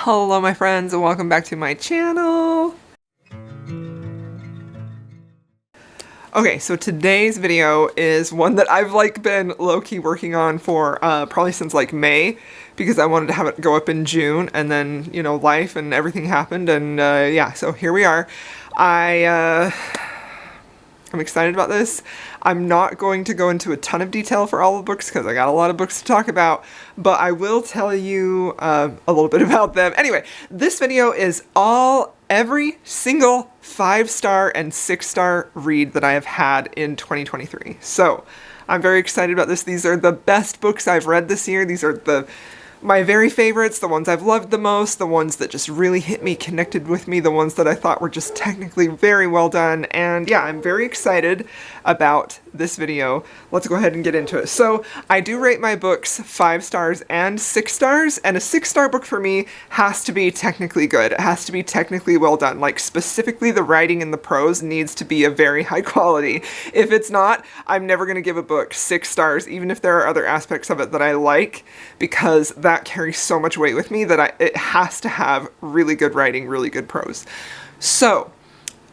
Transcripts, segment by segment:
Hello my friends and welcome back to my channel. Okay, so today's video is one that I've been low-key working on for probably since May, because I wanted to have it go up in June, and then, you know, life and everything happened, and yeah, so here we are. I'm excited about this. I'm not going to go into a ton of detail for all the books because I got a lot of books to talk about, but I will tell you a little bit about them. Anyway, this video is every single 5-star and 6-star read that I have had in 2023. So I'm very excited about this. These are the best books I've read this year. These are my very favorites, the ones I've loved the most, the ones that just really hit me, connected with me, the ones that I thought were just technically very well done. And yeah, I'm very excited about this video. Let's go ahead and get into it. So I do rate my books 5 stars and 6 stars, and a 6-star book for me has to be technically good. It has to be technically well done. Like, specifically the writing and the prose needs to be a very high quality. If it's not, I'm never going to give a book 6 stars, even if there are other aspects of it that I like, because that carries so much weight with me that it has to have really good writing, really good prose. So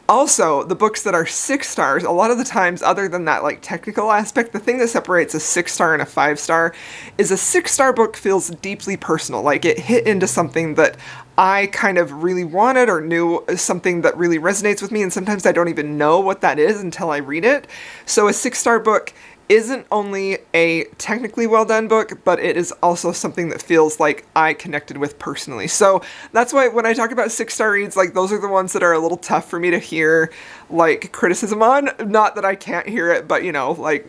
also, the books that are 6 stars, a lot of the times, other than that technical aspect, the thing that separates a 6-star and a 5-star is a 6-star book feels deeply personal. Like, it hit into something that I kind of really wanted or knew, something that really resonates with me, and sometimes I don't even know what that is until I read it. So a 6-star book isn't only a technically well done book, but it is also something that feels like I connected with personally. So that's why when I talk about 6-star reads, those are the ones that are a little tough for me to hear criticism on. Not that I can't hear it, but you know,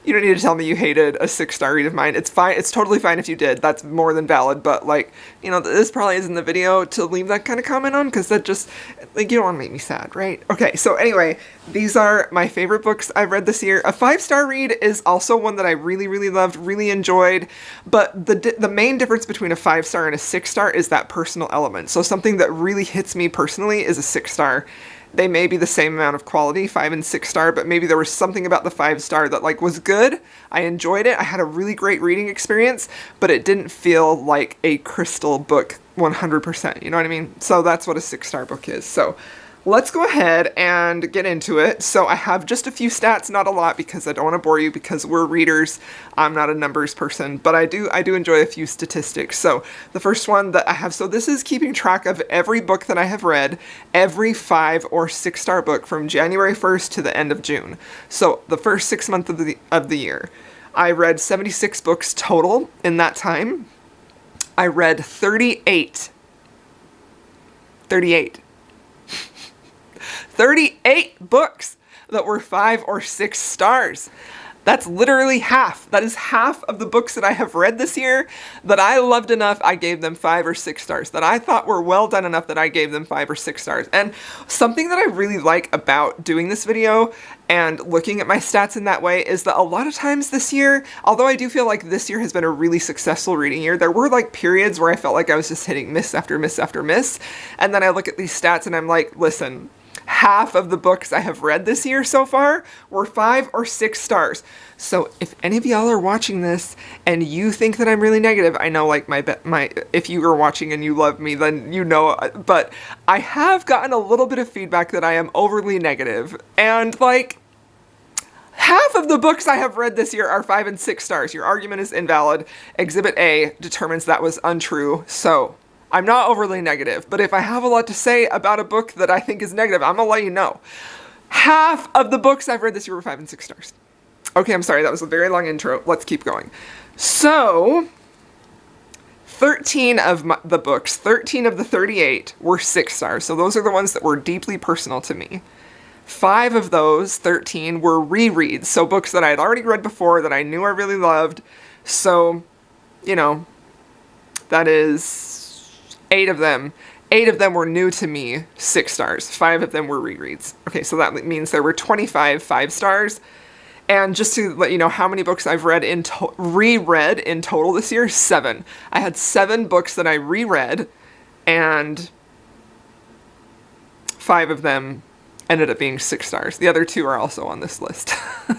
you don't need to tell me you hated a 6-star read of mine. It's fine. It's totally fine if you did. That's more than valid. But you know, this probably isn't the video to leave that kind of comment on, because that just, you don't want to make me sad, right? Okay, so anyway, these are my favorite books I've read this year. A 5-star read is also one that I really, really loved, really enjoyed. But the main difference between a 5-star and a 6-star is that personal element. So something that really hits me personally is a 6-star. They may be the same amount of quality, 5 and 6-star, but maybe there was something about the 5-star that was good. I enjoyed it. I had a really great reading experience, but it didn't feel like a crystal book 100%. You know what I mean? So that's what a 6-star book is. So let's go ahead and get into it. So I have just a few stats, not a lot, because I don't want to bore you, because we're readers. I'm not a numbers person, but I do enjoy a few statistics. So the first one that I have, so this is keeping track of every book that I have read, every 5 or 6-star book from January 1st to the end of June. So the first 6 months of the year. I read 76 books total in that time. I read 38 books that were 5 or 6 stars. That's literally half. That is half of the books that I have read this year that I loved enough I gave them 5 or 6 stars, that I thought were well done enough that I gave them 5 or 6 stars. And something that I really like about doing this video and looking at my stats in that way is that a lot of times this year, although I do feel like this year has been a really successful reading year, there were periods where I felt like I was just hitting miss after miss after miss. And then I look at these stats and I'm like, listen, half of the books I have read this year so far were 5 or 6 stars. So if any of y'all are watching this and you think that I'm really negative, I know if you are watching and you love me, then you know, but I have gotten a little bit of feedback that I am overly negative. And half of the books I have read this year are 5 and 6 stars. Your argument is invalid. Exhibit A determines that was untrue. So I'm not overly negative, but if I have a lot to say about a book that I think is negative, I'm gonna let you know. Half of the books I've read this year were 5 and 6 stars. Okay, I'm sorry, that was a very long intro. Let's keep going. So 13 of the books, 13 of the 38 were 6 stars. So those are the ones that were deeply personal to me. 5 of those 13 were rereads. So books that I had already read before that I knew I really loved. So, you know, that is 8 of them. 8 of them were new to me, 6 stars. 5 of them were rereads. Okay, so that means there were 25 5 stars. And just to let you know how many books I've read reread in total this year, 7. I had 7 books that I reread, and 5 of them ended up being 6 stars. The other 2 are also on this list.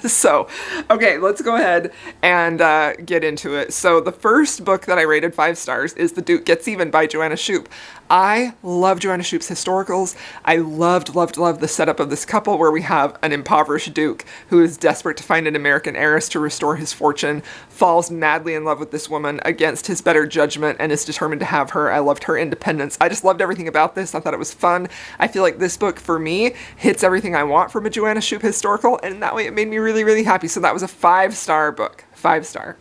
So, okay, let's go ahead and get into it. So the first book that I rated 5 stars is The Duke Gets Even by Joanna Shupe. I love Joanna Shupe's historicals. I loved the setup of this couple where we have an impoverished duke who is desperate to find an American heiress to restore his fortune, falls madly in love with this woman against his better judgment, and is determined to have her. I loved her independence. I just loved everything about this. I thought it was fun. I feel like this book, for me, hits everything I want from a Joanna Shupe historical, and that way it made me really happy. So that was a 5-star book. 5-star.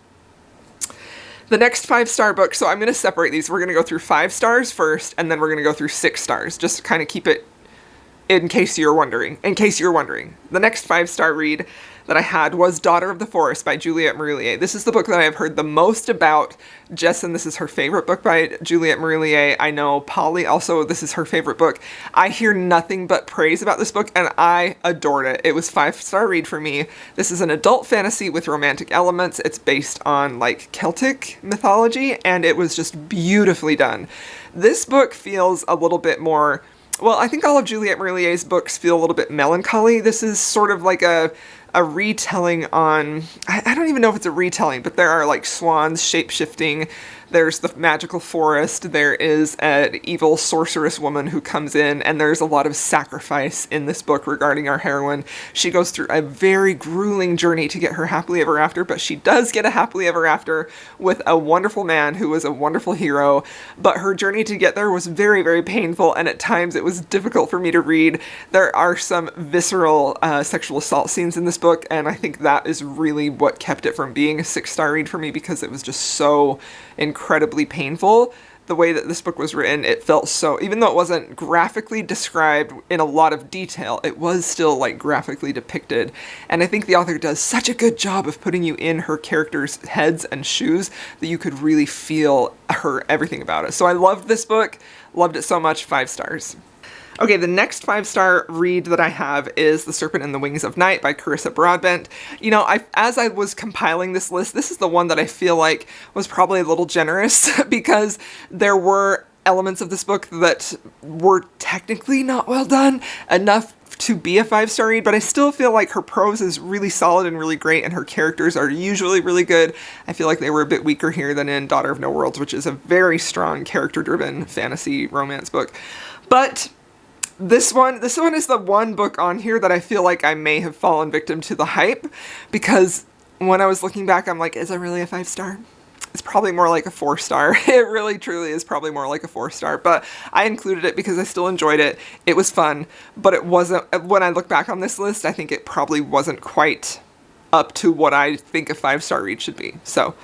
The next 5-star book, so I'm going to separate these. We're going to go through 5 stars first, and then we're going to go through 6 stars, just to kind of keep it in case you're wondering. The next 5-star read that I had was Daughter of the Forest by Juliette Marillier. This is the book that I have heard the most about. Jesson, this is her favorite book by Juliette Marillier. I know Polly also, this is her favorite book. I hear nothing but praise about this book, and I adored it. It was 5-star read for me. This is an adult fantasy with romantic elements. It's based on like Celtic mythology, and it was just beautifully done. This book feels a little bit more, well, I think all of Juliette Marillier's books feel a little bit melancholy. This is sort of like a retelling on, I don't even know if it's a retelling, but there are like swans shape-shifting. There's the magical forest. There is an evil sorceress woman who comes in, and there's a lot of sacrifice in this book regarding our heroine. She goes through a very grueling journey to get her happily ever after, but she does get a happily ever after with a wonderful man who was a wonderful hero. But her journey to get there was very painful, and at times it was difficult for me to read. There are some visceral sexual assault scenes in this book, and I think that is really what kept it from being a 6-star read for me, because it was just so incredibly painful. The way that this book was written, it felt so, even though it wasn't graphically described in a lot of detail, it was still like graphically depicted. And I think the author does such a good job of putting you in her characters' heads and shoes that you could really feel everything about it. So I loved this book, loved it so much, 5 stars. Okay, the next 5-star read that I have is The Serpent and the Wings of Night by Carissa Broadbent. You know, as I was compiling this list, this is the one that I feel like was probably a little generous because there were elements of this book that were technically not well done enough to be a 5-star read, but I still feel like her prose is really solid and really great, and her characters are usually really good. I feel like they were a bit weaker here than in Daughter of No Worlds, which is a very strong character-driven fantasy romance book. But this one is the one book on here that I feel like I may have fallen victim to the hype, because when I was looking back, I'm like, is it really a 5-star? It's probably more like a 4-star. It really, truly is probably more like a 4-star, but I included it because I still enjoyed it. It was fun, but it wasn't, when I look back on this list, I think it probably wasn't quite up to what I think a 5-star read should be. So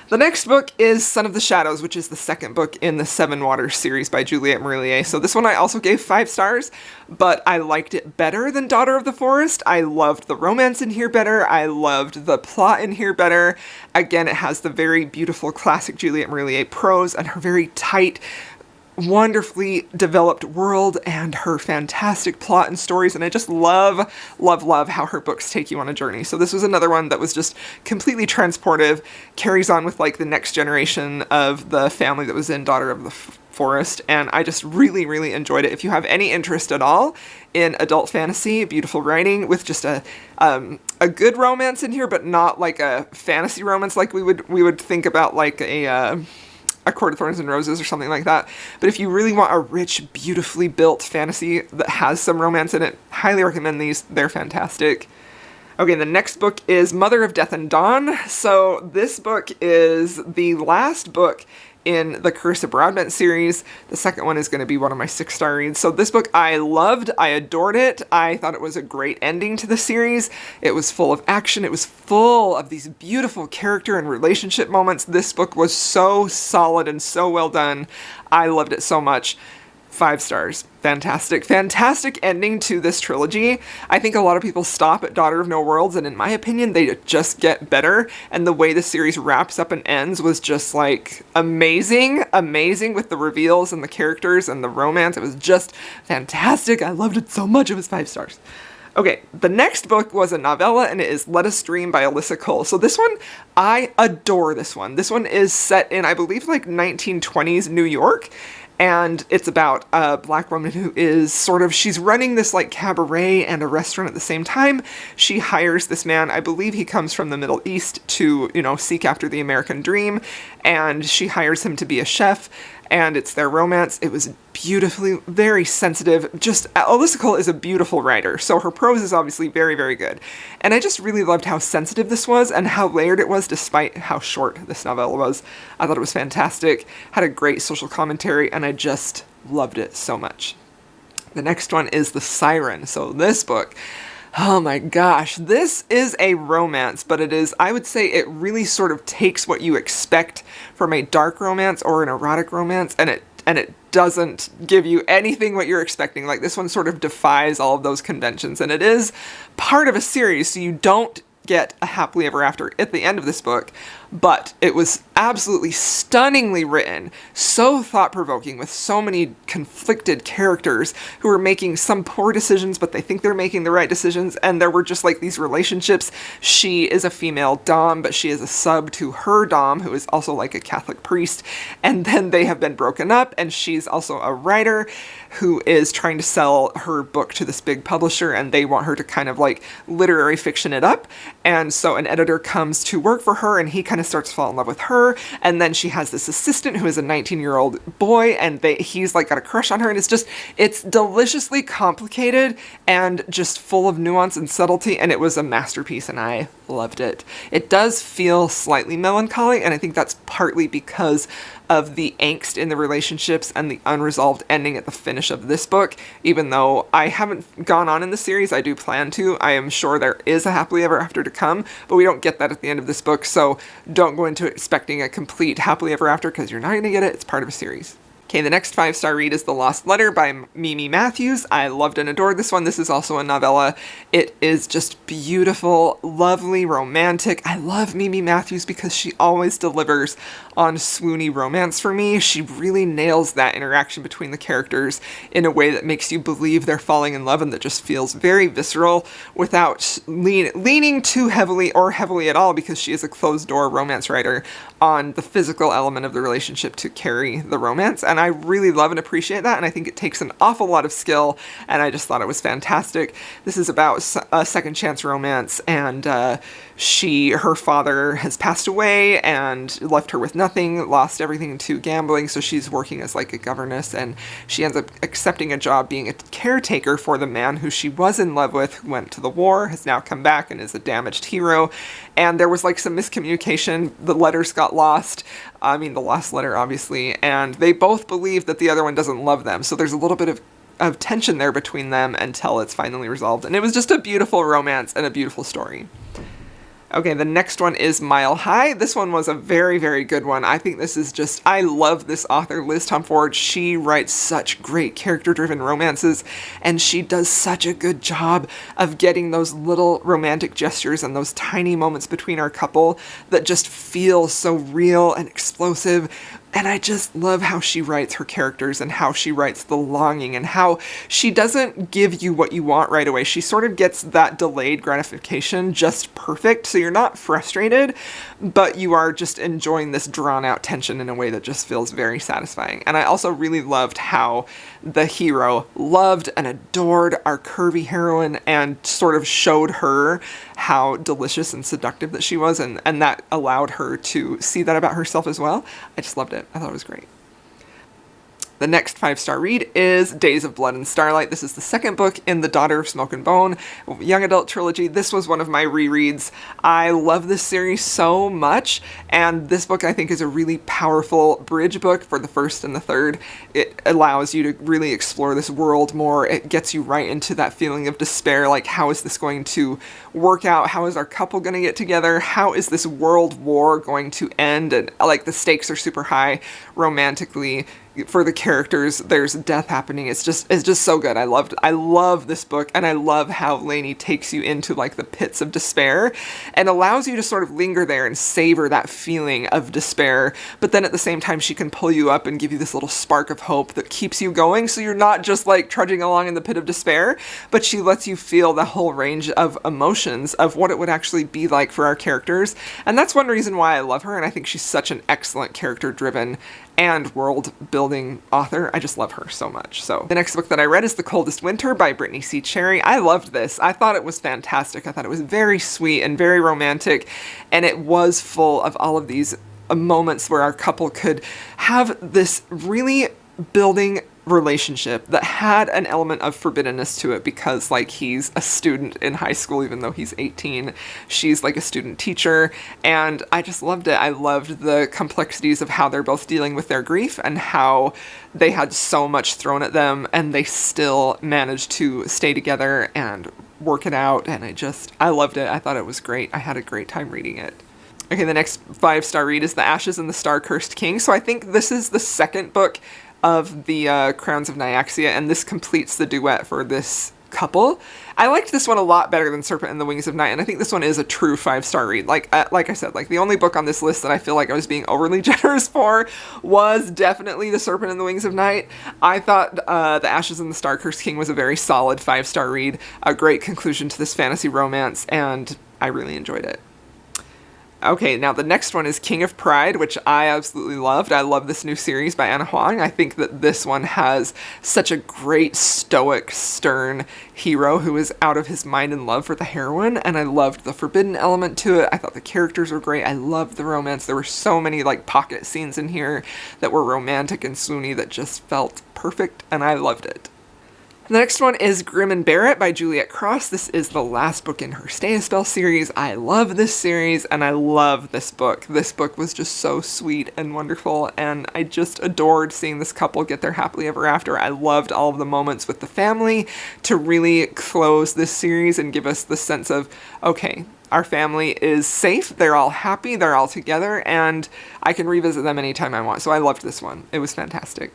the next book is Son of the Shadows, which is the second book in the Seven Waters series by Juliette Marillier. So this one I also gave 5 stars, but I liked it better than Daughter of the Forest. I loved the romance in here better. I loved the plot in here better. Again, it has the very beautiful classic Juliette Marillier prose and her very tight, wonderfully developed world and her fantastic plot and stories, and I just love how her books take you on a journey. So this was another one that was just completely transportive, carries on with like the next generation of the family that was in Daughter of the Forest, and I just really enjoyed it. If you have any interest at all in adult fantasy, beautiful writing with just a good romance in here, but not like a fantasy romance like we would think about like a Court of Thorns and Roses or something like that. But if you really want a rich, beautifully built fantasy that has some romance in it, highly recommend these. They're fantastic. Okay, the next book is Mother of Death and Dawn. So this book is the last book in the Carissa Broadbent series. The second one is going to be one of my 6-star reads. So this book I loved. I adored it. I thought it was a great ending to the series. It was full of action. It was full of these beautiful character and relationship moments. This book was so solid and so well done. I loved it so much. 5 stars. Fantastic ending to this trilogy. I think a lot of people stop at Daughter of No Worlds, and in my opinion, they just get better. And the way the series wraps up and ends was just like amazing with the reveals and the characters and the romance. It was just fantastic. I loved it so much. It was 5 stars. Okay, the next book was a novella, and it is Let Us Dream by Alyssa Cole. So this one, I adore this one. This one is set in, I believe, like 1920s New York. And it's about a black woman who is she's running this like cabaret and a restaurant at the same time. She hires this man, I believe he comes from the Middle East, to, seek after the American dream. And she hires him to be a chef. And it's their romance. It was beautifully, very sensitive. Just, Alyssa Cole is a beautiful writer, so her prose is obviously very, very good. And I just really loved how sensitive this was and how layered it was despite how short this novella was. I thought it was fantastic, had a great social commentary, and I just loved it so much. The next one is The Siren. So this book, oh my gosh, this is a romance, but it is, I would say it really sort of takes what you expect from a dark romance or an erotic romance, and it doesn't give you anything what you're expecting. Like, this one sort of defies all of those conventions, and it is part of a series, so you don't get a happily ever after at the end of this book, but it was absolutely stunningly written, so thought-provoking, with so many conflicted characters who are making some poor decisions, but they think they're making the right decisions, and there were just like these relationships. She is a female dom, but she is a sub to her dom, who is also like a Catholic priest, and then they have been broken up, and she's also a writer who is trying to sell her book to this big publisher, and they want her to kind of like literary fiction it up. And so an editor comes to work for her, and he kind of starts to fall in love with her. And then she has this assistant who is a 19-year-old boy, and he's like got a crush on her. And it's deliciously complicated and just full of nuance and subtlety. And it was a masterpiece, and I loved it. It does feel slightly melancholy, and I think that's partly because of the angst in the relationships and the unresolved ending at the finish of this book. Even though I haven't gone on in the series, I do plan to. I am sure there is a happily ever after to come, but we don't get that at the end of this book, so don't go into expecting a complete happily ever after, because you're not going to get it. It's part of a series. Okay, the next 5-star read is The Lost Letter by Mimi Matthews. I loved and adored this one. This is also a novella. It is just beautiful, lovely, romantic. I love Mimi Matthews because she always delivers on swoony romance for me. She really nails that interaction between the characters in a way that makes you believe they're falling in love, and that just feels very visceral without leaning too heavily or heavily at all, because she is a closed-door romance writer on the physical element of the relationship to carry the romance. And I really love and appreciate that, and I think it takes an awful lot of skill, and I just thought it was fantastic. This is about a second chance romance, and her father has passed away and left her with nothing, lost everything to gambling, so she's working as like a governess, and she ends up accepting a job being a caretaker for the man who she was in love with, who went to the war, has now come back and is a damaged hero. And there was like some miscommunication. The letters got lost. I mean, the lost letter, obviously, and they both believe that the other one doesn't love them, so there's a little bit of tension there between them until it's finally resolved. And it was just a beautiful romance and a beautiful story. Okay, the next one is Mile High. This one was a very, very good one. I think this is just, I love this author, Liz Tomford. She writes such great character-driven romances, and she does such a good job of getting those little romantic gestures and those tiny moments between our couple that just feel so real and explosive. And I just love how she writes her characters and how she writes the longing and how she doesn't give you what you want right away. She sort of gets that delayed gratification just perfect, so you're not frustrated, but you are just enjoying this drawn-out tension in a way that just feels very satisfying. And I also really loved how the hero loved and adored our curvy heroine and sort of showed her how delicious and seductive that she was, and that allowed her to see that about herself as well. I just loved it. I thought it was great. The next 5-star read is Days of Blood and Starlight. This is the second book in the Daughter of Smoke and Bone young adult trilogy. This was one of my rereads. I love this series so much, and this book I think is a really powerful bridge book for the first and the third. It allows you to really explore this world more. It gets you right into that feeling of despair, like how is this going to work out? How is our couple going to get together? How is this world war going to end? And like the stakes are super high romantically. For the characters, there's death happening. It's just so good. I love this book, and I love how Lainey takes you into like the pits of despair and allows you to sort of linger there and savor that feeling of despair. But then at the same time, she can pull you up and give you this little spark of hope that keeps you going. So you're not just like trudging along in the pit of despair, but she lets you feel the whole range of emotions of what it would actually be like for our characters. And that's one reason why I love her. And I think she's such an excellent character-driven and world building author. I just love her so much. So the next book that I read is The Coldest Winter by Brittany C. Cherry. I loved this. I thought it was fantastic. I thought it was very sweet and very romantic, and it was full of all of these moments where our couple could have this really building relationship that had an element of forbiddenness to it, because like he's a student in high school even though he's 18. She's like a student teacher, and I just loved it. I loved the complexities of how they're both dealing with their grief and how they had so much thrown at them and they still managed to stay together and work it out, and I loved it. I thought it was great. I had a great time reading it. Okay, the next 5-star read is The Ashes and the Star-Cursed King. So I think this is the second book of the Crowns of Nyaxia, and this completes the duet for this couple. I liked this one a lot better than Serpent and the Wings of Night, and I think this one is a true 5-star read. Like I said, like the only book on this list that I feel like I was being overly generous for was definitely The Serpent and the Wings of Night. I thought The Ashes and the Star-Cursed King was a very solid 5-star read, a great conclusion to this fantasy romance, and I really enjoyed it. Okay, now the next one is King of Pride, which I absolutely loved. I love this new series by Anna Huang. I think that this one has such a great, stoic, stern hero who is out of his mind in love for the heroine, and I loved the forbidden element to it. I thought the characters were great. I loved the romance. There were so many like pocket scenes in here that were romantic and swoony that just felt perfect, and I loved it. The next one is Grim and Barrett by Juliet Cross. This is the last book in her Stay a Spell series. I love this series and I love this book. This book was just so sweet and wonderful, and I just adored seeing this couple get their happily ever after. I loved all of the moments with the family to really close this series and give us the sense of, okay, our family is safe, they're all happy, they're all together, and I can revisit them anytime I want. So I loved this one. It was fantastic.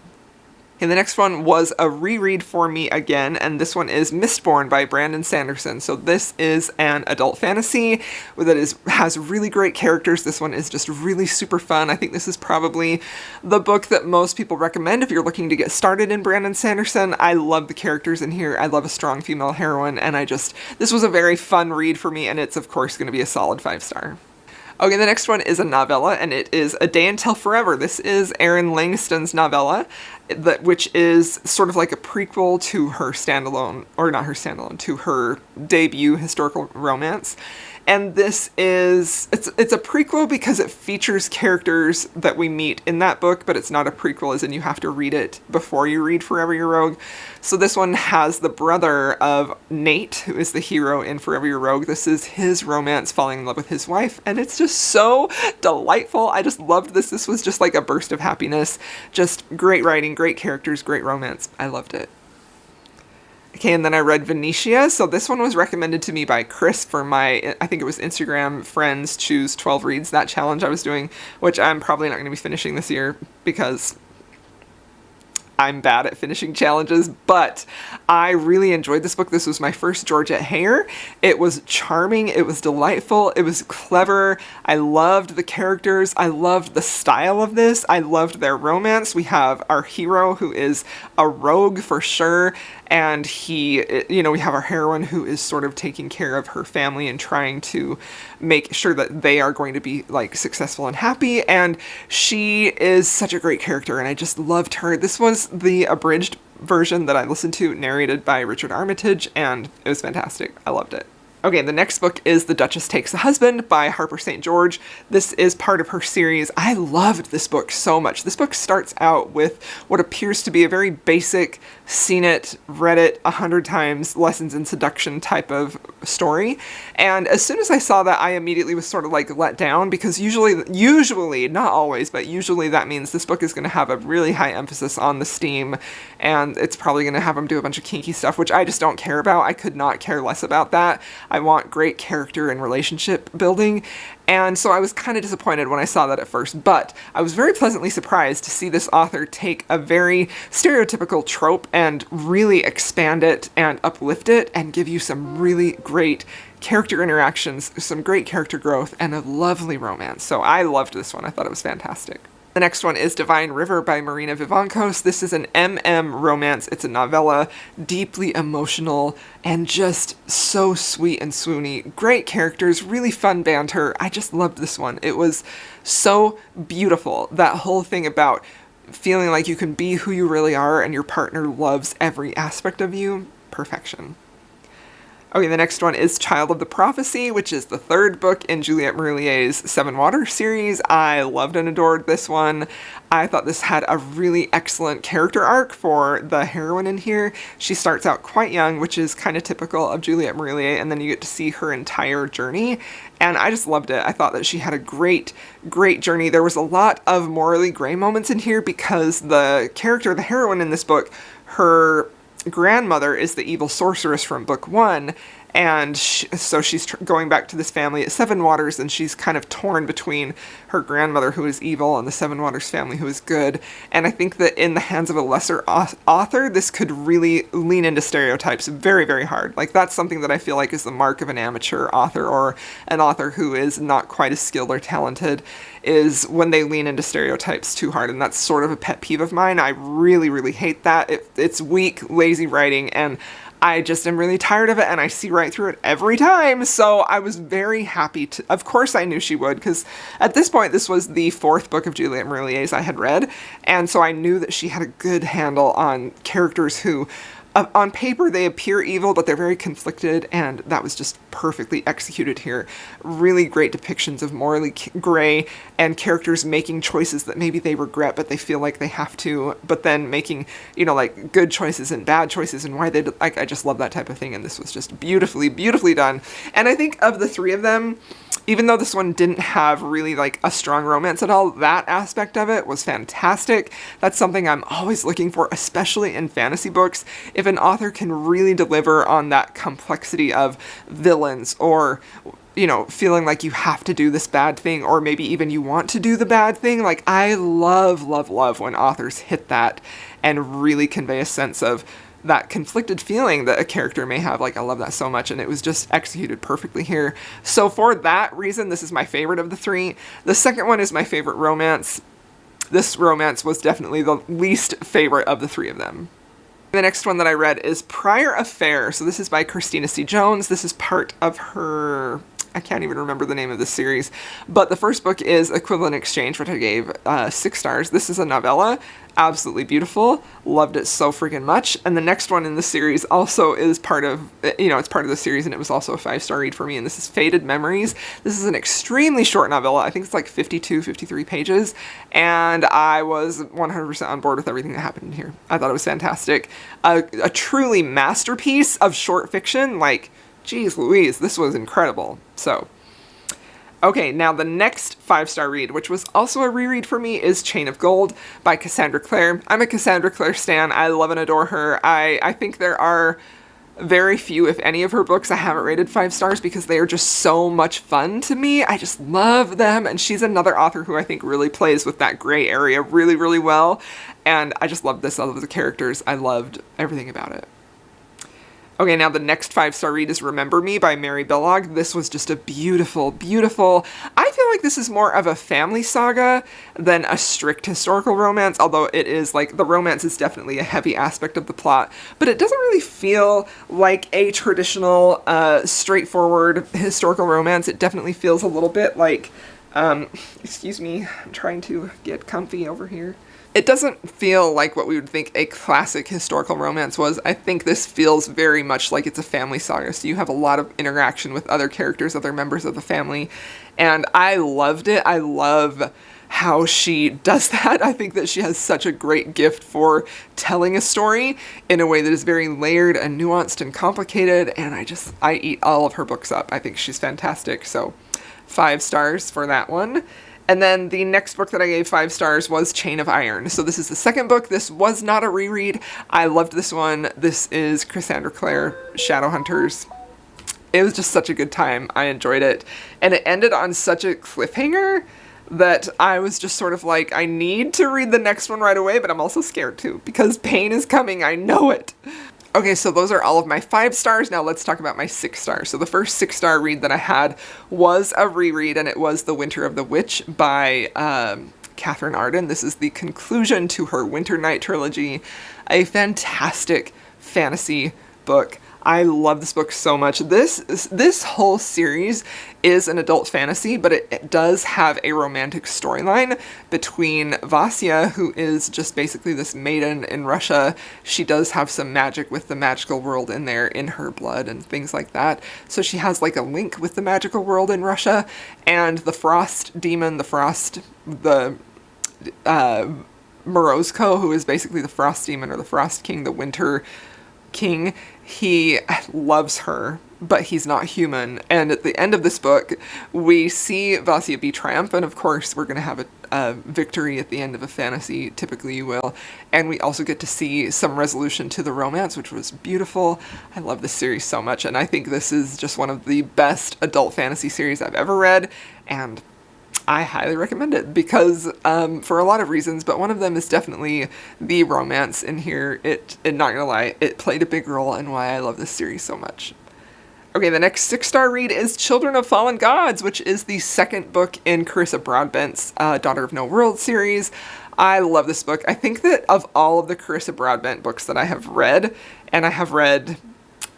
And the next one was a reread for me again, and this one is Mistborn by Brandon Sanderson. So this is an adult fantasy that has really great characters. This one is just really super fun. I think this is probably the book that most people recommend if you're looking to get started in Brandon Sanderson. I love the characters in here. I love a strong female heroine, and this was a very fun read for me, and it's of course going to be a solid 5-star. Okay, the next one is a novella, and it is A Day Until Forever. This is Erin Langston's novella, which is sort of like a prequel to her standalone, or not her standalone, to her debut historical romance. And this is, it's a prequel because it features characters that we meet in that book, but it's not a prequel as in you have to read it before you read Forever Your Rogue. So this one has the brother of Nate, who is the hero in Forever Your Rogue. This is his romance falling in love with his wife, and it's just so delightful. I just loved this. This was just like a burst of happiness. Just great writing, great characters, great romance. I loved it. Okay, and then I read Venetia. So this one was recommended to me by Chris for my, I think it was Instagram Friends Choose 12 Reads, that challenge I was doing, which I'm probably not going to be finishing this year because I'm bad at finishing challenges, but I really enjoyed this book. This was my first Georgette Heyer. It was charming. It was delightful. It was clever. I loved the characters. I loved the style of this. I loved their romance. We have our hero who is a rogue for sure, and we have our heroine who is sort of taking care of her family and trying to make sure that they are going to be like successful and happy, and she is such a great character, and I just loved her. This was the abridged version that I listened to, narrated by Richard Armitage, and it was fantastic. I loved it. Okay, the next book is The Duchess Takes a Husband by Harper St. George. This is part of her series. I loved this book so much. This book starts out with what appears to be a very basic, seen it, read it 100 times, lessons in seduction type of story. And as soon as I saw that, I immediately was sort of like let down, because usually, not always, but usually that means this book is going to have a really high emphasis on the steam, and it's probably going to have them do a bunch of kinky stuff, which I just don't care about. I could not care less about that. I want great character and relationship building, and so I was kind of disappointed when I saw that at first, but I was very pleasantly surprised to see this author take a very stereotypical trope and really expand it and uplift it and give you some really great character interactions, some great character growth, and a lovely romance. So I loved this one. I thought it was fantastic. The next one is Divine River by Marina Vivancos. This is an romance. It's a novella, deeply emotional, and just so sweet and swoony. Great characters, really fun banter. I just loved this one. It was so beautiful. That whole thing about feeling like you can be who you really are and your partner loves every aspect of you. Perfection. Okay, the next one is Child of the Prophecy, which is the third book in Juliette Marulier's Seven Waters series. I loved and adored this one. I thought this had a really excellent character arc for the heroine in here. She starts out quite young, which is kind of typical of Juliette Marullier, and then you get to see her entire journey, and I just loved it. I thought that she had a great journey. There was a lot of morally gray moments in here because the character, the heroine in this book, her grandmother is the evil sorceress from book 1, and so she's going back to this family at Seven Waters, and she's kind of torn between her grandmother, who is evil, and the Seven Waters family, who is good. And I think that in the hands of a lesser author, this could really lean into stereotypes very, very hard. Like, that's something that I feel like is the mark of an amateur author, or an author who is not quite as skilled or talented, is when they lean into stereotypes too hard, and that's sort of a pet peeve of mine. I really, really hate that. It's weak, lazy writing, and I just am really tired of it, and I see right through it every time. So I was very happy to, of course I knew she would, because at this point this was the fourth book of Juliette Marulier's I had read, and so I knew that she had a good handle on characters who, on paper, they appear evil, but they're very conflicted, and that was just perfectly executed here. Really great depictions of morally gray and characters making choices that maybe they regret, but they feel like they have to, but then making, you know, like, good choices and bad choices, and why they, like, I just love that type of thing, and this was just beautifully, beautifully done. And I think of the three of them, even though this one didn't have really, like, a strong romance at all, that aspect of it was fantastic. That's something I'm always looking for, especially in fantasy books. If an author can really deliver on that complexity of villains, or, you know, feeling like you have to do this bad thing, or maybe even you want to do the bad thing. Like, I love, love, love when authors hit that and really convey a sense of that conflicted feeling that a character may have. Like, I love that so much, and it was just executed perfectly here. So for that reason, this is my favorite of the three. The second one is my favorite romance. This romance was definitely the least favorite of the three of them. The next one that I read is Prior Affair. So this is by Christina C. Jones. This is part of her, I can't even remember the name of this series, but the first book is Equivalent Exchange, which I gave 6 stars. This is a novella, absolutely beautiful, loved it so freaking much. And the next one in the series also is part of, you know, it's part of the series, and it was also a 5-star read for me, and this is Faded Memories. This is an extremely short novella. I think it's like 52, 53 pages, and I was 100% on board with everything that happened in here. I thought it was fantastic. A truly masterpiece of short fiction. Like, geez Louise, this was incredible. So, okay, now the next 5-star read, which was also a reread for me, is Chain of Gold by Cassandra Clare. I'm a Cassandra Clare stan. I love and adore her. I think there are very few, if any, of her books I haven't rated 5 stars because they are just so much fun to me. I just love them, and she's another author who I think really plays with that gray area really, really well, and I just loved this. I love the characters. I loved everything about it. Okay, now the next 5-star read is Remember Me by Mary Bellog. This was just a beautiful, beautiful, I feel like this is more of a family saga than a strict historical romance, although it is, like, the romance is definitely a heavy aspect of the plot, but it doesn't really feel like a traditional, straightforward historical romance. It definitely feels a little bit like, excuse me, I'm trying to get comfy over here. It doesn't feel like what we would think a classic historical romance was. I think this feels very much like it's a family saga, so you have a lot of interaction with other characters, other members of the family, and I loved it. I love how she does that. I think that she has such a great gift for telling a story in a way that is very layered and nuanced and complicated, and I eat all of her books up. I think she's fantastic, so 5 stars for that one. And then the next book that I gave 5 stars was Chain of Iron. So this is the second book. This was not a reread. I loved this one. This is Cassandra Clare, Shadowhunters. It was just such a good time. I enjoyed it. And it ended on such a cliffhanger that I was just sort of like, I need to read the next one right away, but I'm also scared too, because pain is coming. I know it. Okay, so those are all of my 5 stars. Now let's talk about my 6 stars. So the first 6-star read that I had was a reread, and it was The Winter of the Witch by Catherine Arden. This is the conclusion to her Winter Night trilogy. A fantastic fantasy book. I love this book so much. This whole series is an adult fantasy, but it does have a romantic storyline between Vasya, who is just basically this maiden in Russia. She does have some magic with the magical world in there, in her blood and things like that. So she has like a link with the magical world in Russia, and the frost demon, the Morozko, who is basically the frost demon or the frost king, the winter king, he loves her, but he's not human. And at the end of this book, we see Vasya be triumphant. Of course, we're going to have a victory at the end of a fantasy, typically you will. And we also get to see some resolution to the romance, which was beautiful. I love this series so much, and I think this is just one of the best adult fantasy series I've ever read, and I highly recommend it because, for a lot of reasons, but one of them is definitely the romance in here. Not gonna lie, it played a big role in why I love this series so much. Okay, the next 6-star read is Children of Fallen Gods, which is the second book in Carissa Broadbent's Daughter of No World series. I love this book. I think that of all of the Carissa Broadbent books that I have read, and I have read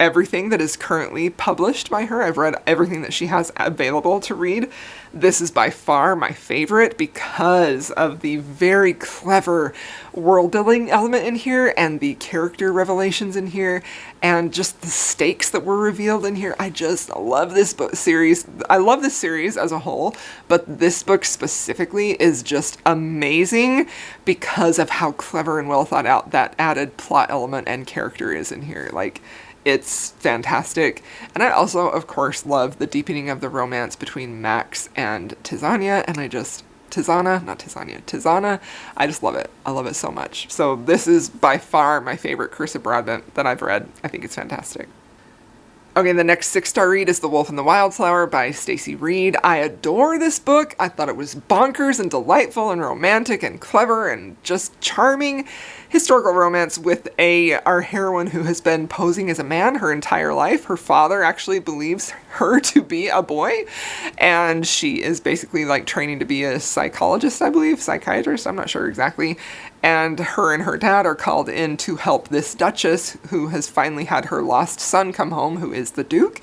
everything that is currently published by her. I've read everything that she has available to read. This is by far my favorite because of the very clever world building element in here and the character revelations in here and just the stakes that were revealed in here. I just love this book series. I love this series as a whole, but this book specifically is just amazing because of how clever and well thought out that added plot element and character is in here. Like, it's fantastic. And I also, of course, love the deepening of the romance between Max and Tizania, and Tizana. I just love it. I love it so much. So this is by far my favorite Carissa Broadbent that I've read. I think it's fantastic. Okay, the next 6-star read is The Wolf and the Wildflower by Stacey Reed. I adore this book. I thought it was bonkers and delightful and romantic and clever and just charming. Historical romance with our heroine who has been posing as a man her entire life. Her father actually believes her to be a boy, and she is basically like training to be a psychologist, I believe, psychiatrist, I'm not sure exactly. And her dad are called in to help this Duchess who has finally had her lost son come home, who is the Duke.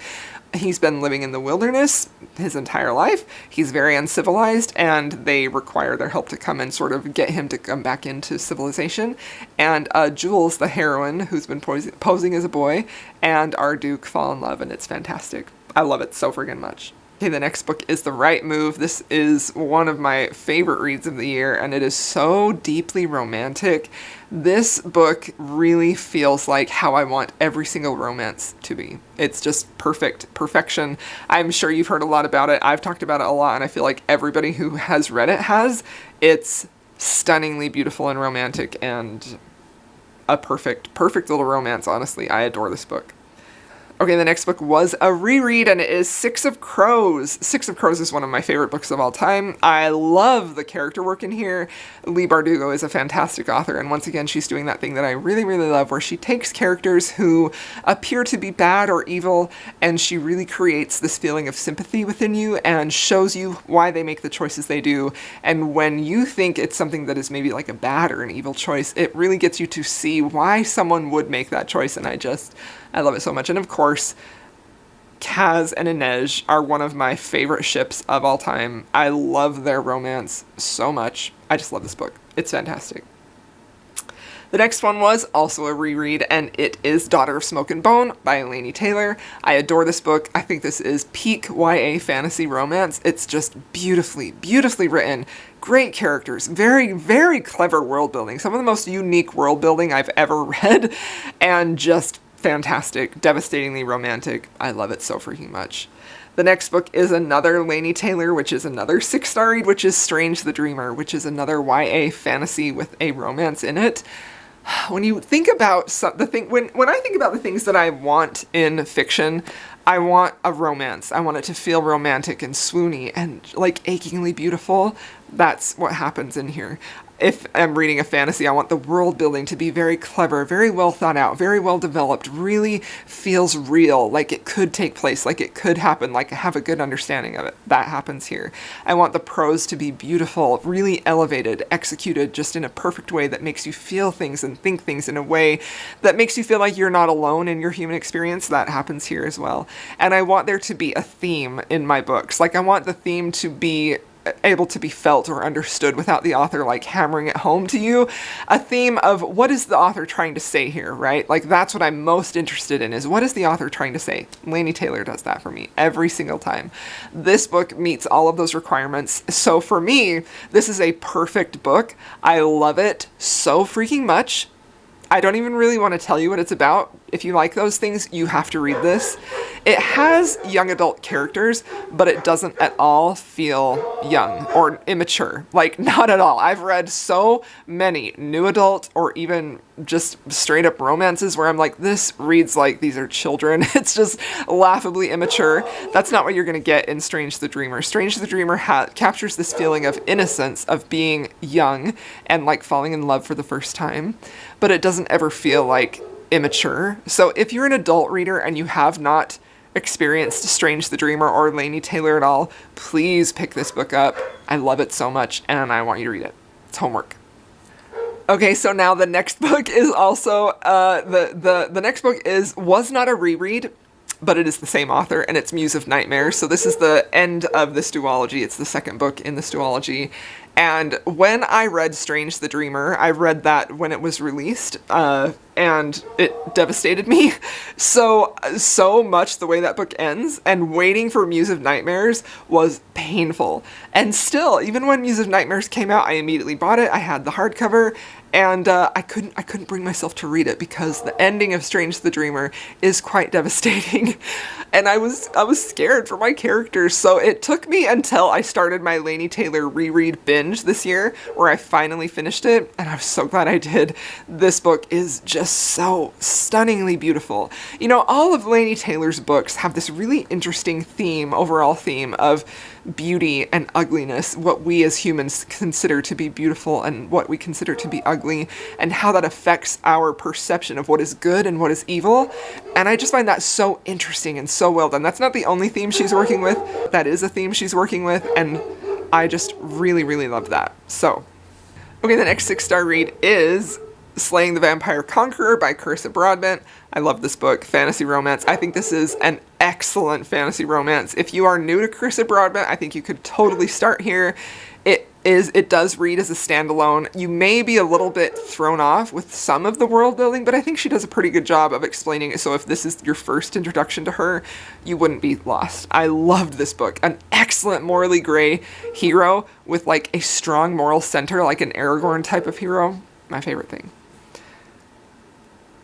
He's been living in the wilderness his entire life. He's very uncivilized, and they require their help to come and sort of get him to come back into civilization. And Jules, the heroine, who's been posing as a boy, and our Duke fall in love, and it's fantastic. I love it so friggin' much. Okay, the next book is The Right Move. This is one of my favorite reads of the year, and it is so deeply romantic. This book really feels like how I want every single romance to be. It's just perfection. I'm sure you've heard a lot about it. I've talked about it a lot, and I feel like everybody who has read it has. It's stunningly beautiful and romantic, and a perfect little romance, honestly. I adore this book. Okay, the next book was a reread, and it is Six of Crows. Six of Crows is one of my favorite books of all time. I love the character work in here. Leigh Bardugo is a fantastic author, and once again, she's doing that thing that I really, really love, where she takes characters who appear to be bad or evil, and she really creates this feeling of sympathy within you and shows you why they make the choices they do. And when you think it's something that is maybe like a bad or an evil choice, it really gets you to see why someone would make that choice, and I love it so much. And of course, Kaz and Inej are one of my favorite ships of all time. I love their romance so much. I just love this book. It's fantastic. The next one was also a reread, and it is Daughter of Smoke and Bone by Laini Taylor. I adore this book. I think this is peak YA fantasy romance. It's just beautifully written. Great characters. Very, very clever world building. Some of the most unique world building I've ever read, and just fantastic, devastatingly romantic. I love it so freaking much. The next book is another Laini Taylor, which is another 6-star read, which is Strange the Dreamer, which is another YA fantasy with a romance in it. When you think about when I think about the things that I want in fiction, I want a romance. I want it to feel romantic and swoony and like achingly beautiful. That's what happens in here. if I'm reading a fantasy, I want the world building to be very clever, very well thought out, very well developed, really feels real, like it could take place, like it could happen, like I have a good understanding of it. That happens here. I want the prose to be beautiful, really elevated, executed just in a perfect way that makes you feel things and think things in a way that makes you feel like you're not alone in your human experience. That happens here as well. And I want there to be a theme in my books. Like I want the theme to be able to be felt or understood without the author like hammering it home to you. A theme of what is the author trying to say here, right? Like that's what I'm most interested in, is what is the author trying to say? Laini Taylor does that for me every single time. This book meets all of those requirements. So for me, this is a perfect book. I love it so freaking much. I don't even really want to tell you what it's about. If you like those things, you have to read this. It has young adult characters, but it doesn't at all feel young or immature. Like, not at all. I've read so many new adult or even just straight up romances where I'm like, this reads like these are children. It's just laughably immature. That's not what you're going to get in Strange the Dreamer. Strange the Dreamer captures this feeling of innocence, of being young and like falling in love for the first time, but it doesn't ever feel like immature. So if you're an adult reader and you have not experienced Strange the Dreamer or Laini Taylor at all, please pick this book up. I love it so much and I want you to read it. It's homework. Okay, so now the next book is also, the next book was not a reread, but it is the same author, and it's Muse of Nightmare. So this is the end of this duology. It's the second book in this duology. And when I read Strange the Dreamer, I read that when it was released, and it devastated me so much the way that book ends, and waiting for Muse of Nightmares was painful. And still, even when Muse of Nightmares came out, I immediately bought it. I had the hardcover, and I couldn't bring myself to read it because the ending of Strange the Dreamer is quite devastating. And I was scared for my characters, so it took me until I started my Laini Taylor reread binge this year, where I finally finished it, and I'm so glad I did. This book is just so stunningly beautiful. You know, all of Laini Taylor's books have this really interesting theme, overall theme of beauty and ugliness, what we as humans consider to be beautiful and what we consider to be ugly, and how that affects our perception of what is good and what is evil. And I just find that so interesting and so well done. That's not the only theme she's working with. That is a theme she's working with, and I just really, really love that. So, okay, the next 6-star read is Slaying the Vampire Conqueror by Carissa Broadbent. I love this book. Fantasy romance. I think this is an excellent fantasy romance. If you are new to Carissa Broadbent, I think you could totally start here. It does read as a standalone. You may be a little bit thrown off with some of the world building, but I think she does a pretty good job of explaining it. So if this is your first introduction to her, you wouldn't be lost. I loved this book. An excellent morally gray hero with like a strong moral center, like an Aragorn type of hero. My favorite thing.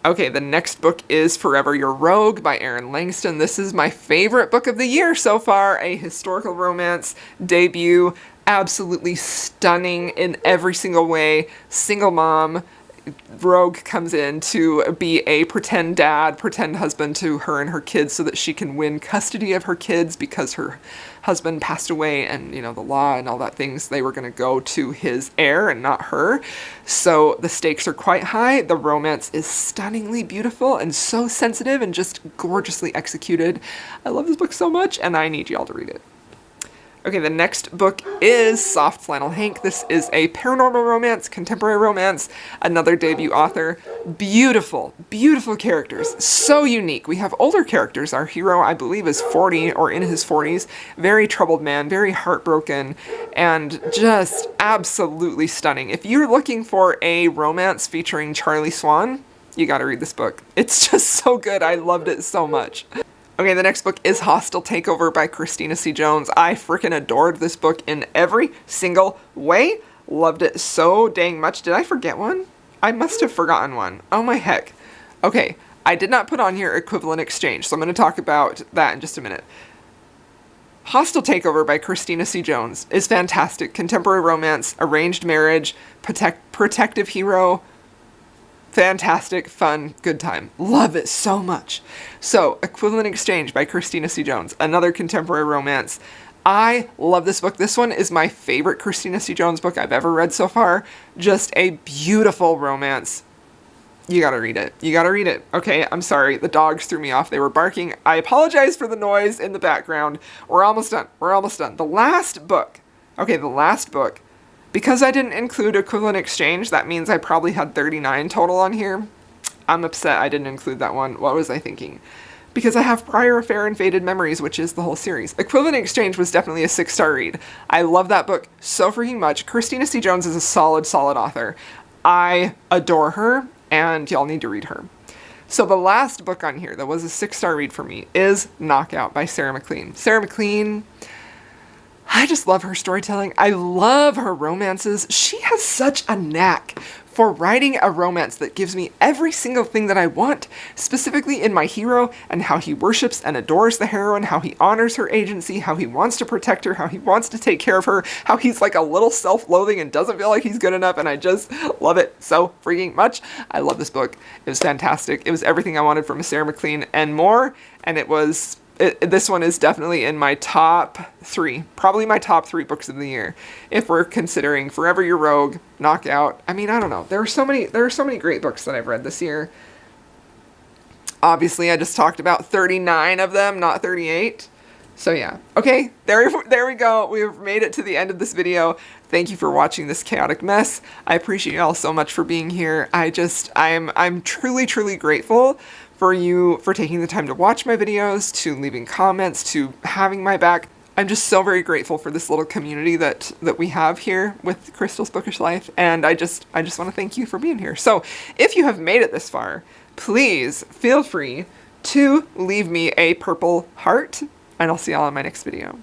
Okay, the next book is Forever Your Rogue by Erin Langston. This is my favorite book of the year so far, a historical romance debut, absolutely stunning in every single way. Single mom, Rogue comes in to be a pretend dad, pretend husband to her and her kids so that she can win custody of her kids because her husband passed away, and you know, the law and all that things, they were going to go to his heir and not her. So the stakes are quite high. The romance is stunningly beautiful and so sensitive and just gorgeously executed. I love this book so much, and I need y'all to read it. Okay, the next book is Soft Flannel Hank. This is a paranormal romance, contemporary romance, another debut author. Beautiful, beautiful characters. So unique. We have older characters. Our hero, I believe, is 40 or in his 40s. Very troubled man, very heartbroken, and just absolutely stunning. If you're looking for a romance featuring Charlie Swan, you gotta read this book. It's just so good. I loved it so much. Okay, the next book is Hostile Takeover by Christina C. Jones. I freaking adored this book in every single way. Loved it so dang much. Did I forget one? I must have forgotten one. Oh my heck. Okay, I did not put on here Equivalent Exchange, so I'm going to talk about that in just a minute. Hostile Takeover by Christina C. Jones is fantastic. Contemporary romance, arranged marriage, protective hero. Fantastic, fun, good time. Love it so much. So, Equivalent Exchange by Christina C. Jones, another contemporary romance. I love this book. This one is my favorite Christina C. Jones book I've ever read so far. Just a beautiful romance. You gotta read it. You gotta read it. Okay, I'm sorry. The dogs threw me off. They were barking. I apologize for the noise in the background. We're almost done. We're almost done. The last book. Okay, the last book. Because I didn't include Equivalent Exchange, that means I probably had 39 total on here. I'm upset I didn't include that one. What was I thinking? Because I have Prior Affair and Faded Memories, which is the whole series. Equivalent Exchange was definitely a 6-star read. I love that book so freaking much. Christina C. Jones is a solid, solid author. I adore her, and y'all need to read her. So the last book on here that was a 6-star read for me is Knockout by Sarah McLean. Sarah McLean, I just love her storytelling. I love her romances. She has such a knack for writing a romance that gives me every single thing that I want, specifically in my hero and how he worships and adores the heroine, how he honors her agency, how he wants to protect her, how he wants to take care of her, how he's like a little self-loathing and doesn't feel like he's good enough, and I just love it so freaking much. I love this book. It was fantastic. It was everything I wanted from a Sarah McLean and more, and this one is definitely in my top 3, probably my top 3 books of the year. If we're considering Forever Your Rogue, Knockout, I mean, I don't know. There are so many great books that I've read this year. Obviously, I just talked about 39 of them, not 38. So yeah. Okay, there we go. We've made it to the end of this video. Thank you for watching this chaotic mess. I appreciate y'all so much for being here. I'm truly, truly grateful for you for taking the time to watch my videos, to leaving comments, to having my back. I'm just so very grateful for this little community that we have here with Crystal's Bookish Life, and I just want to thank you for being here. So if you have made it this far, please feel free to leave me a purple heart, and I'll see y'all in my next video.